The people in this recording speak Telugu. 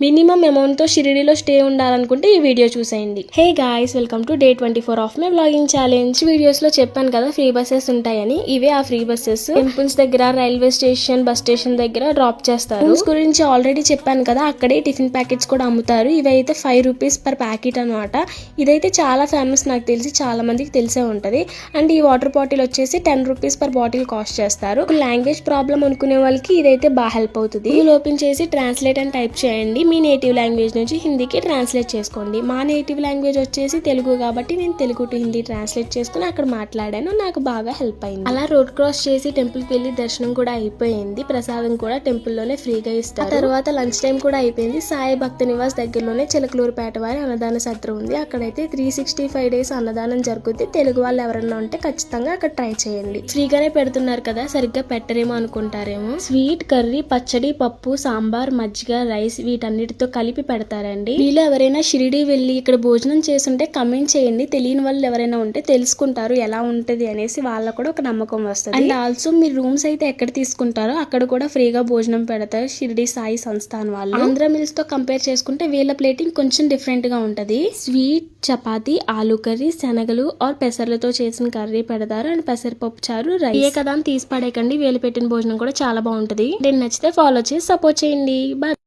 మినిమం అమౌంట్ తో షిరిడీలో స్టే ఉండాలనుకుంటే ఈ వీడియో చూసేయండి. Hey guys, welcome to day 24 of my vlogging challenge. Videos లో చెప్పాను కదా ఫ్రీ బస్సెస్ ఉంటాయని. ఇవే ఆ ఫ్రీ బస్సెస్. టెంపుల్స్ దగ్గర, రైల్వే స్టేషన్, బస్ స్టేషన్ దగ్గర డ్రాప్ చేస్తారు. రూమ్స్ గురించి ఆల్రెడీ చెప్పాను కదా, అక్కడే టిఫిన్ ప్యాకెట్స్ కూడా అమ్ముతారు. ఇవైతే 5 రూపీస్ పర్ ప్యాకెట్ అనమాట. ఇదైతే చాలా ఫేమస్, నాకు తెలిసి చాలా మందికి తెలిసే ఉంటది. అండ్ ఈ వాటర్ బాటిల్ వచ్చేసి 10 రూపీస్ పర్ బాటిల్ కాస్ట్ చేస్తారు. లాంగ్వేజ్ ప్రాబ్లం అనుకునే వాళ్ళకి ఇదైతే బాగా హెల్ప్ అవుతుంది. ఇది ఓపెన్ చేసి ట్రాన్స్లేట్ అని టైప్ చేయండి. మీ నేటివ్ లాంగ్వేజ్ నుంచి హిందీకి ట్రాన్స్లేట్ చేసుకోండి. మా నేటివ్ లాంగ్వేజ్ వచ్చేసి తెలుగు కాబట్టి నేను తెలుగు టు హిందీ ట్రాన్స్లేట్ చేసుకుని అక్కడ మాట్లాడాను. నాకు బాగా హెల్ప్ అయింది. అలా రోడ్ క్రాస్ చేసి టెంపుల్ కి వెళ్ళి దర్శనం కూడా అయిపోయింది. ప్రసాదం కూడా టెంపుల్ లోనే ఫ్రీగా ఇస్తారు. తర్వాత లంచ్ టైం కూడా అయిపోయింది. సాయి భక్త నివాస్ దగ్గరలోనే చిలకలూరుపేట వారి అన్నదాన సత్రం ఉంది. అక్కడైతే 365 డేస్ అన్నదానం జరుగుద్ది. తెలుగు వాళ్ళు ఎవరన్నా ఉంటే ఖచ్చితంగా అక్కడ ట్రై చేయండి. ఫ్రీగానే పెడుతున్నారు కదా, సరిగ్గా పెట్టరేమో అనుకుంటారేమో. స్వీట్, కర్రీ, పచ్చడి, పప్పు, సాంబార్, మజ్జిగ, రైస్ వీటన్నిటితో కలిపి పెడతారండి. వీళ్ళు ఎవరైనా షిరిడి వెళ్ళి ఇక్కడ భోజనం చేస్తుంటే కమెంట్ చేయండి. తెలియని వాళ్ళు ఎవరైనా ఉంటే తెలుసుకుంటారు ఎలా ఉంటది అనేసి, వాళ్ళకు కూడా ఒక నమ్మకం వస్తుంది. అండ్ ఆల్సో మీరు రూమ్స్ అయితే ఎక్కడ తీసుకుంటారో అక్కడ కూడా ఫ్రీగా భోజనం పెడతారు షిరిడి సాయి సంస్థాన్ వాళ్ళు. ఆంధ్ర మిల్స్ తో కంపేర్ చేసుకుంటే వీళ్ళ ప్లేటింగ్ కొంచెం డిఫరెంట్ గా ఉంటది. స్వీట్, చపాతి, ఆలు కర్రీ, శనగలు ఆర్ పెసర్లతో చేసిన కర్రీ పెడతారు. అండ్ పెసరపప్పు చారు, రైస్. ఏ కదా అని తీసి పడేయకండి, వీళ్ళు పెట్టిన భోజనం కూడా చాలా బాగుంటది. నేను నచ్చితే ఫాలో చేసి సపోర్ట్ చేయండి. బాయ్.